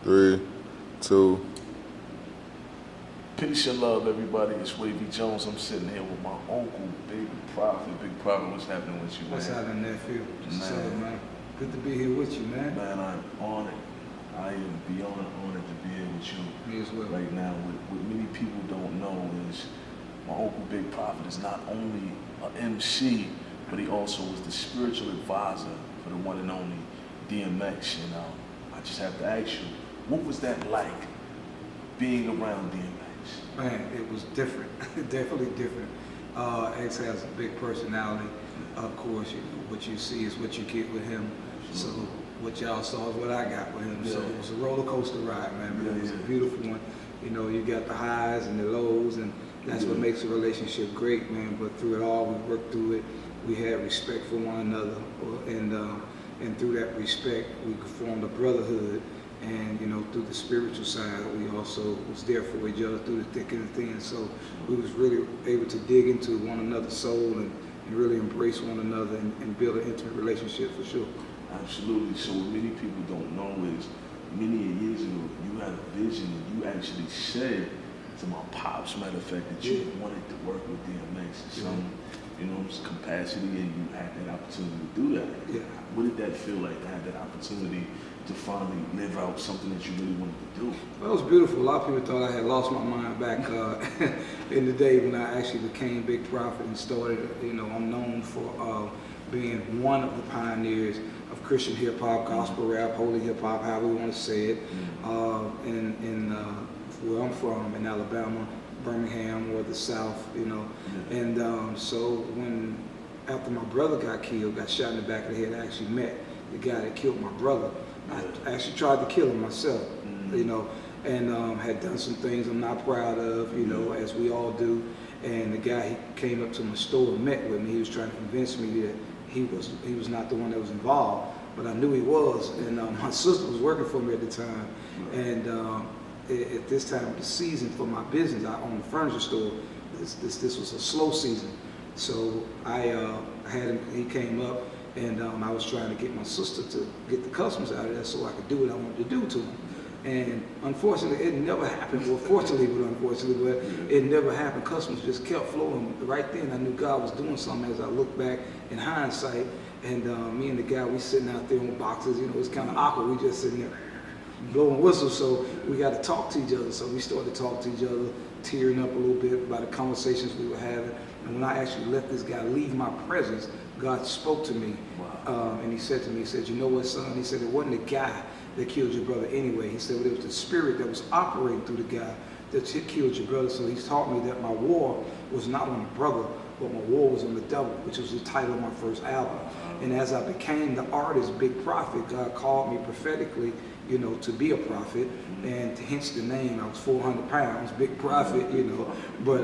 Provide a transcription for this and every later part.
3, 2. Peace and love, everybody. It's Wavvy Jones. I'm sitting here with my uncle, Big Prophet. Big Prophet, what's happening with you, man? What's happening, nephew? Man. Good to be here with you, man. Man, I'm honored. I am beyond honored to be here with you. Me as well. Right now, what many people don't know is my uncle, Big Prophet, is not only an MC, but he also was the spiritual advisor for the one and only DMX. You know, I just have to ask you, what was that like being around DMX? Man, it was different. Definitely different. X has a big personality. Of course, you know, what you see is what you get with him. So what y'all saw is what I got with him. So it was a roller coaster ride, man. But it was a beautiful one. You know, you got the highs and the lows, and that's what makes a relationship great, man. But through it all, we worked through it. We had respect for one another, and through that respect, we formed a brotherhood. And you know, through the spiritual side, we also was there for each other through the thick and the thin. So we was really able to dig into one another's soul and really embrace one another and build an intimate relationship for sure. Absolutely. So what many people don't know is many years ago, you had a vision and you actually said to my pops, matter of fact, that you wanted to work with DMX in some, you know, capacity, and you had that opportunity to do that. Yeah. What did that feel like to have that opportunity to finally live out something that you really wanted to do? Well, it was beautiful. A lot of people thought I had lost my mind back in the day when I actually became Big Prophet and started. You know, I'm known for being one of the pioneers of Christian hip hop, gospel rap, holy hip hop, however we want to say it. In where I'm from, in Alabama, Birmingham, or the South, you know. And so when after my brother got killed, got shot in the back of the head, I actually met the guy that killed my brother. I actually tried to kill him myself, you know, and had done some things I'm not proud of, you know, as we all do. And the guy, he came up to my store and met with me. He was trying to convince me that he was not the one that was involved, but I knew he was. And my sister was working for me at the time. And at this time of the season for my business, I owned a furniture store. This was a slow season. So I had him, he came up, and I was trying to get my sister to get the customers out of there so I could do what I wanted to do to them. And unfortunately, it never happened. Well, fortunately, but unfortunately, but it never happened. Customers just kept flowing. Right then, I knew God was doing something as I look back in hindsight. And me and the guy, we sitting out there on boxes. You know, it's kind of awkward. We just sitting there blowing whistles. So we got to talk to each other. So we started to talk to each other, tearing up a little bit about the conversations we were having. And when I actually let this guy leave my presence, God spoke to me. And he said to me, he said, "You know what, son?" He said, "It wasn't the guy that killed your brother anyway." He said, "Well, it was the spirit that was operating through the guy that killed your brother." So he's taught me that my war was not on the brother, but my war was on the devil, which was the title of my first album. And as I became the artist, Big Prophet, God called me prophetically, you know, to be a prophet, and hence the name. I was 400 pounds, Big Prophet, you know. But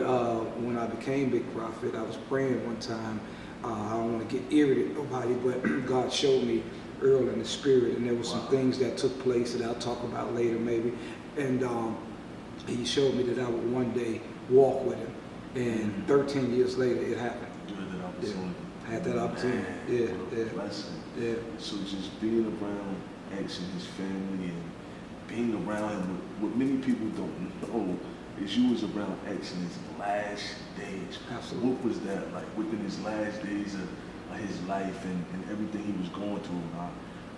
when I became Big Prophet, I was praying one time. I don't want to get irritated with nobody, but God showed me early in the spirit, and there were some things that took place that I'll talk about later maybe. And he showed me that I would one day walk with him. And 13 years later, it happened. You had that opportunity. I had that opportunity. Man, what a blessing. Yeah. So just being around X and his family and being around him, what many people don't know is you was around X in his last days. Absolutely. What was that like within his last days of his life and everything he was going through? And I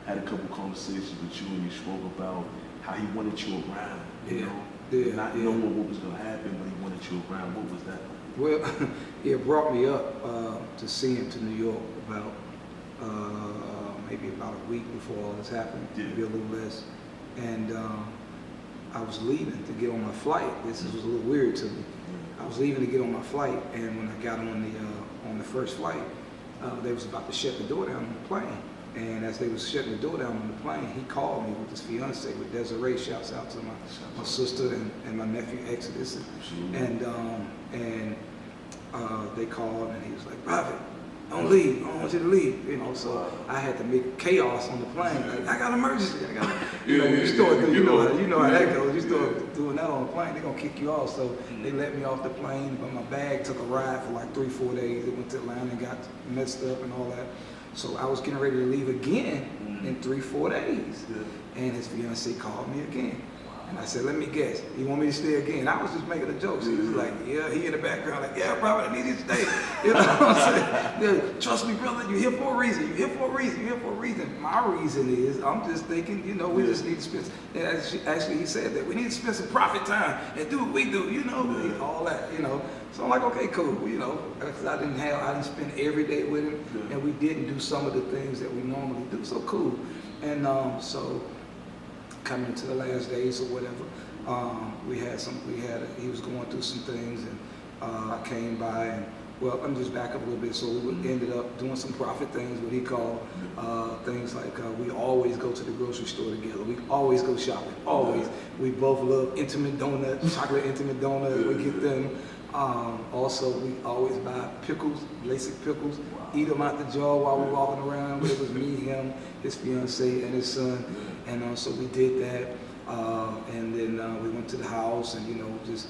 had a couple conversations with you, and you spoke about how he wanted you around, you know? Not knowing what was going to happen, but he wanted you around. What was that like? Well, it brought me up to see him to New York about maybe about a week before all this happened, maybe a little less. And I was leaving to get on my flight. This was a little weird to me. I was leaving to get on my flight, and when I got on the first flight, they was about to shut the door down on the plane. And as they was shutting the door down on the plane, he called me with his fiance, with Desiree. Shouts out to my sister and my nephew Exodus. And they called, and he was like, "Prophet, don't leave. I don't want you to leave. You know, so I had to make chaos on the plane. Like, I got an emergency. You know, you start doing, you know how that goes. You start doing that on the plane, they're gonna kick you off. So they let me off the plane, but my bag took a ride for like 3-4 days. It went to Atlanta and got messed up and all that. So I was getting ready to leave again in 3-4 days. And his fiance called me again. And I said, let me guess, you want me to stay again? I was just making a joke. She was like, yeah, he in the background, like, yeah, brother, I need you to stay. You know what I'm saying? Yeah, trust me, brother, you're here for a reason. You're here for a reason. You're here for a reason. My reason is, I'm just thinking, you know, we just need to spend, and actually he said that, we need to spend some prophet time and do what we do, you know, all that, you know. So I'm like, okay, cool, you know, because I didn't spend every day with him, and we didn't do some of the things that we normally do, so cool. And so, coming to the last days or whatever, he was going through some things, and I came by, and well, let me just back up a little bit. So we ended up doing some prophet things, what he called things like we always go to the grocery store together. We always go shopping, always. We both love intimate donuts, chocolate intimate donuts. We get them. Also, we always buy pickles, basic pickles, eat them out the jar while we're walking around. But it was me, him, his fiance, and his son. And so we did that, and then we went to the house and, you know, just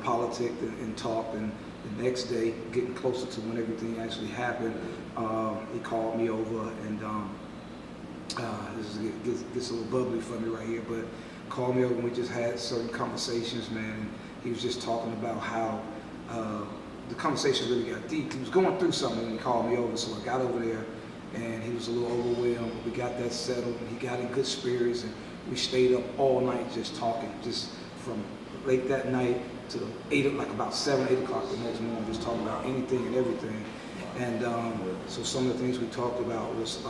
politicked and talked. And the next day, getting closer to when everything actually happened, he called me over, and this gets a little bubbly for me right here, but called me over and we just had certain conversations, man. And he was just talking about how the conversation really got deep. He was going through something and he called me over, so I got over there. And he was a little overwhelmed, but we got that settled, and he got in good spirits, and we stayed up all night just talking, just from late that night to about 7, 8 o'clock the next morning, just talking about anything and everything. And so some of the things we talked about was,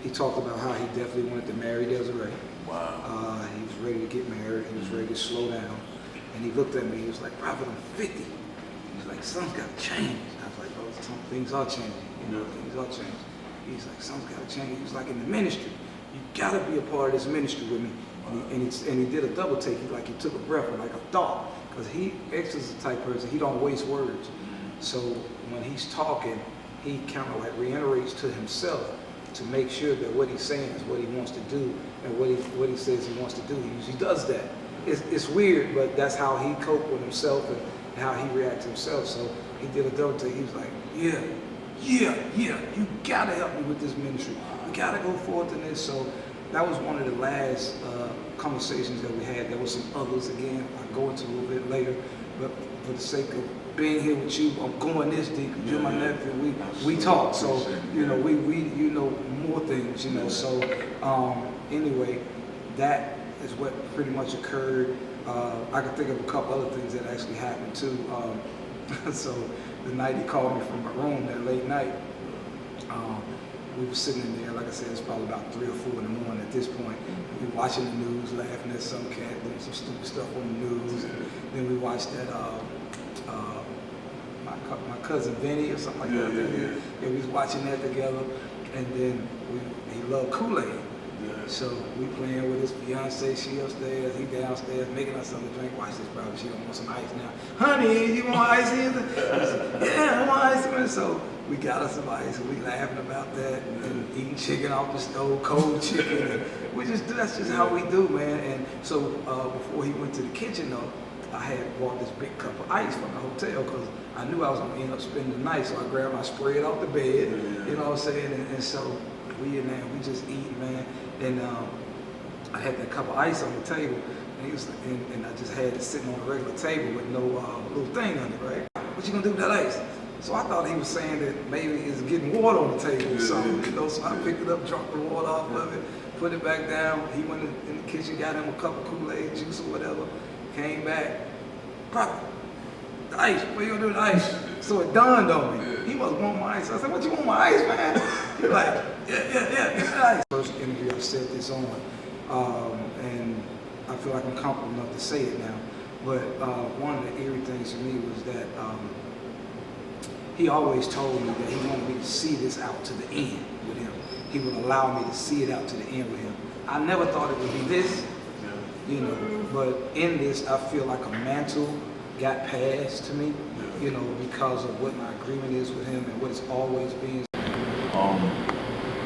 he talked about how he definitely wanted to marry Desiree. Wow. He was ready to get married, he was ready to slow down. And he looked at me, he was like, Prophet, I'm 50. He was like, something's got to change. I was like, oh, things are changing, you know, things are changing. He's like, something's got to change. He was like, in the ministry, you got to be a part of this ministry with me. And he did a double take. He took a breath, like a thought, because X is the type person, he don't waste words. So when he's talking, he kind of like reiterates to himself to make sure that what he's saying is what he wants to do, and what he says he wants to do. He usually does that. It's weird, but that's how he coped with himself and how he reacts to himself. So he did a double take. He was like, yeah, you gotta help me with this ministry. We gotta go forth in this. So that was one of the last conversations that we had. There were some others again, I'll go into a little bit later, but for the sake of being here with you, I'm going this deep. You're my nephew. We talk, so you know we you know more things, you know. So anyway, that is what pretty much occurred. I could think of a couple other things that actually happened too. So the night he called me from my room, that late night, we were sitting in there. Like I said, it's probably about 3 or 4 in the morning at this point. We were watching the news, laughing at some cat doing some stupid stuff on the news. And then we watched that my cousin Vinny or something like that. Yeah, we was watching that together. And then he loved Kool-Aid. So we playing with his fiance, she upstairs, he downstairs, making us something to drink. Watch this, probably she don't want some ice now. Honey, you want ice here? Yeah, I want ice. So we got us some ice, and we laughing about that, and eating chicken off the stove, cold chicken. And that's just how we do, man. And so before he went to the kitchen though, I had bought this big cup of ice from the hotel because I knew I was gonna end up spending the night. So I grabbed my spread off the bed, you know what I'm saying? And so we in there, we just eating, man. And I had that cup of ice on the table, and I just had it sitting on a regular table with no little thing on it, right? What you gonna do with that ice? So I thought he was saying that maybe it's getting water on the table or something, you know. So I picked it up, dropped the water off of it, put it back down. He went in the kitchen, got him a cup of Kool-Aid juice or whatever, came back, Prophet, the ice, what you gonna do with the ice? So it dawned on me, he must want my ice. I said, what you want my ice, man? He's like, yeah, get the ice. First interview I said this on, and I feel like I'm comfortable enough to say it now, but one of the eerie things for me was that he always told me that he wanted me to see this out to the end with him. He would allow me to see it out to the end with him. I never thought it would be this, you know, but in this I feel like a mantle got passed to me, you know, because of what my agreement is with him and what it's always been.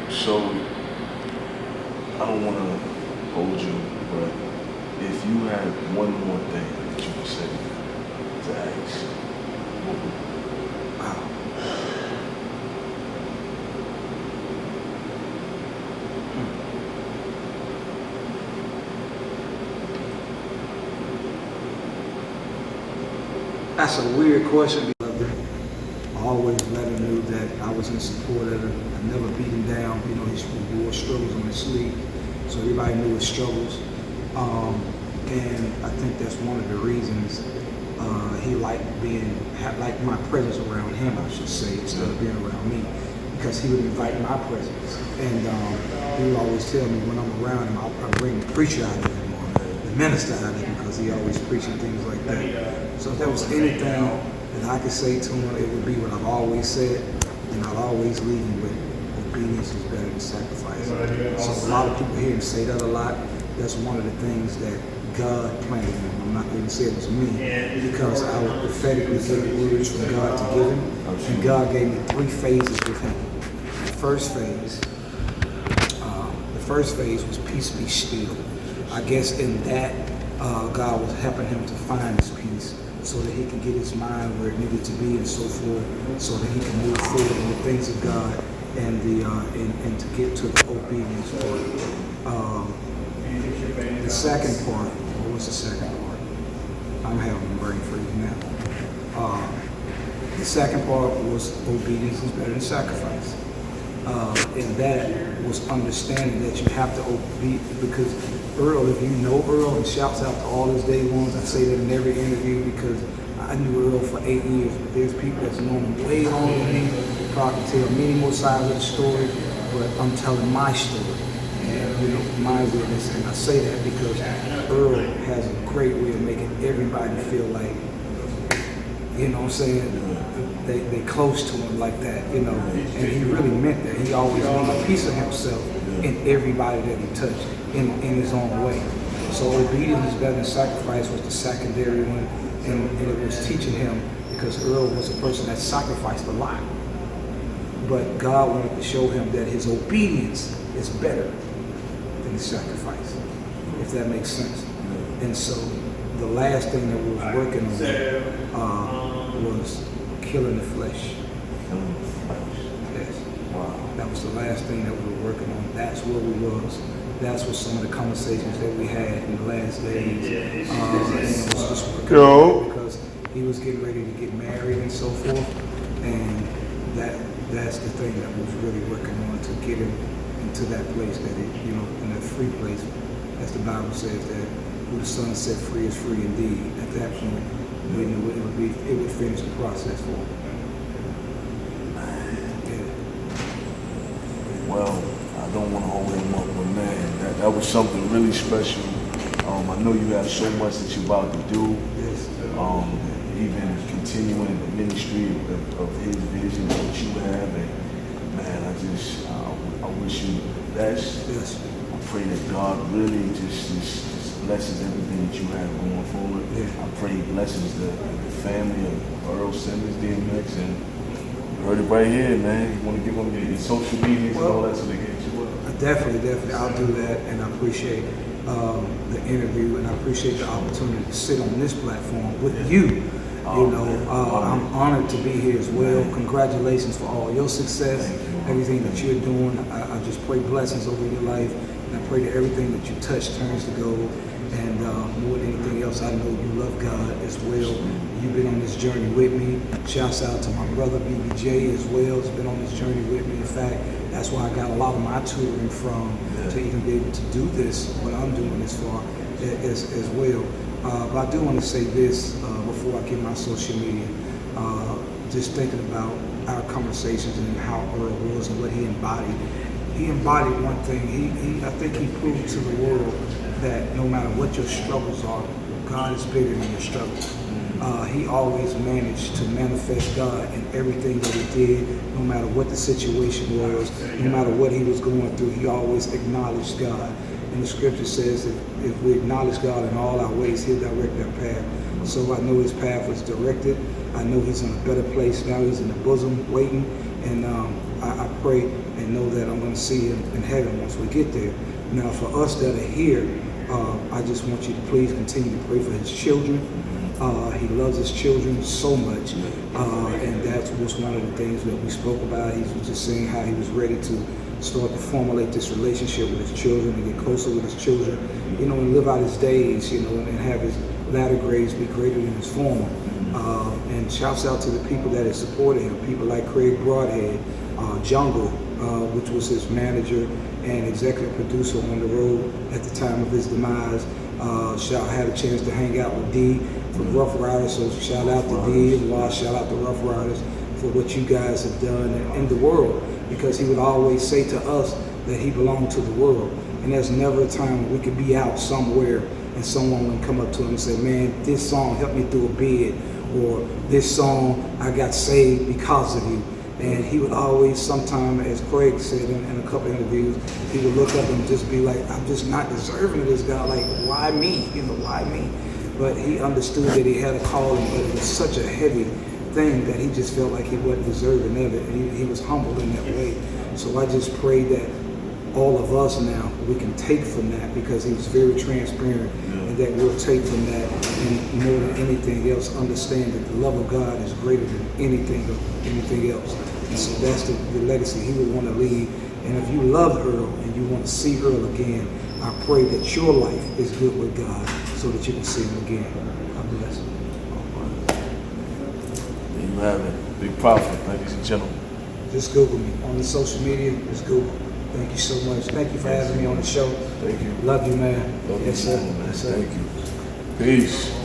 So I don't want to hold you, but if you had one more thing that you would say to ask, what would Wow. That's a weird question. I always let him know that I was in support of him. I never beat him down. You know, he wore struggles on his sleeve, so everybody knew his struggles. And I think that's one of the reasons he liked my presence around him, I should say, instead of being around me, because he would invite my presence. And he would always tell me when I'm around him, I bring the preacher out of him or the minister out of him, because he always preaching things like that. So if there was anything that I could say to him, it would be what I've always said, and I'd always leave him with obedience is better than sacrifice. So a lot of people hear him say that a lot. That's one of the things that God planted in him. I'm not going to say it was me, because I would prophetically get words from God to give him, and God gave me 3 phases with him. The first phase was peace be still. I guess in that, God was helping him to find his peace, so that he could get his mind where it needed to be and so forth, so that he can move forward in the things of God and and to get to the obedience part. The second part, what was the second part? I'm having a brain freeze now. The second part was obedience is better than sacrifice. And that was understanding that you have to obey, because Earl, if you know Earl, and shouts out to all his day ones, I say that in every interview because I knew Earl for 8 years, but there's people that's known him way longer than me. They probably tell many more sides of the story, but I'm telling my story. And, you know, my witness, and I say that because Earl has a great way of making everybody feel like, you know what I'm saying, they close to him like that, you know, and he really meant that. He always made a piece of himself in everybody that he touched in his own way. So obedience is better than sacrifice was the secondary one, and it was teaching him, because Earl was a person that sacrificed a lot. But God wanted to show him that his obedience is better than his sacrifice, if that makes sense. And so the last thing that we was working on was killing the flesh. Yes. Wow. That was the last thing that we were working on. That's where we was. That's what some of the conversations that we had in the last days. And it was just working on, because he was getting ready to get married and so forth. And that's the thing that we was really working on, to get him into that place that it, you know, in that free place, as the Bible says, that who the Son set free is free indeed. At that point, we knew it would finish the process for him. Yeah. Well, I don't want to hold him up, but man, that was something really special. I know you have so much that you're about to do. Yes. Even continuing the ministry of his vision that you have, and man, I wish you the best. Yes. I pray that God really just blesses everything that you have going forward. Yeah. I pray he blesses the family of Earl Simmons, DMX, and you heard it right here, man. You want to give them your social medias and all that so they get you up. Definitely. I'll do that, and I appreciate the interview, and I appreciate the opportunity to sit on this platform with you. I'm honored to be here as well. Congratulations for all your success, everything that you're doing. I just pray blessings over your life, and I pray that everything that you touch turns to gold. And more than anything else, I know you love God as well. You've been on this journey with me. Shouts out to my brother BBJ Jay as well. He's been on this journey with me. In fact, that's why I got a lot of my tutoring from, to even be able to do this, what I'm doing as far as well. But I do want to say this before I get my social media. Just thinking about our conversations and how Earl was and what he embodied. He embodied one thing. I think he proved to the world that no matter what your struggles are, God is bigger than your struggles. He always managed to manifest God in everything that he did, no matter what the situation was, no matter what he was going through, he always acknowledged God. And the scripture says that if we acknowledge God in all our ways, he'll direct our path. So I know his path is directed. I know he's in a better place now. He's in the bosom waiting. And I pray and know that I'm going to see him in heaven once we get there. Now, for us that are here, I just want you to please continue to pray for his children. He loves his children so much. And that was one of the things that we spoke about. He was just saying how he was ready to start to formulate this relationship with his children and get closer with his children, you know, and live out his days, you know, and have his latter grades be greater than his former. And shouts out to the people that have supported him, people like Craig Broadhead, Jungle, which was his manager and executive producer on the road at the time of his demise. Had a chance to hang out with D from Rough Riders, so shout out to D and Law, shout out to Rough Riders for what you guys have done in the world, because he would always say to us that he belonged to the world. And there's never a time when we could be out somewhere and someone would come up to him and say, man, this song helped me through a bid, or this song, I got saved because of you. And he would always, sometime, as Craig said in a couple interviews, he would look up and just be like, I'm just not deserving of this guy. Like, why me? You know, why me? But he understood that he had a calling, but it was such a heavy thing that he just felt like he wasn't deserving of it. And he was humbled in that way. So I just pray that all of us now, we can take from that, because he was very transparent, and that we'll take from that, and more than anything else, understand that the love of God is greater than anything else. And so that's the legacy he would want to leave. And if you love Earl and you want to see Earl again, I pray that your life is good with God so that you can see him again. God bless. There you have it. Big Prophet, ladies and gentlemen. Just Google me. On the social media, just Google. Thank you so much. Thank you for having me on the show. Thank you. Love you, man. Love Yes, you, sir. man. Yes, sir. Thank you. Peace.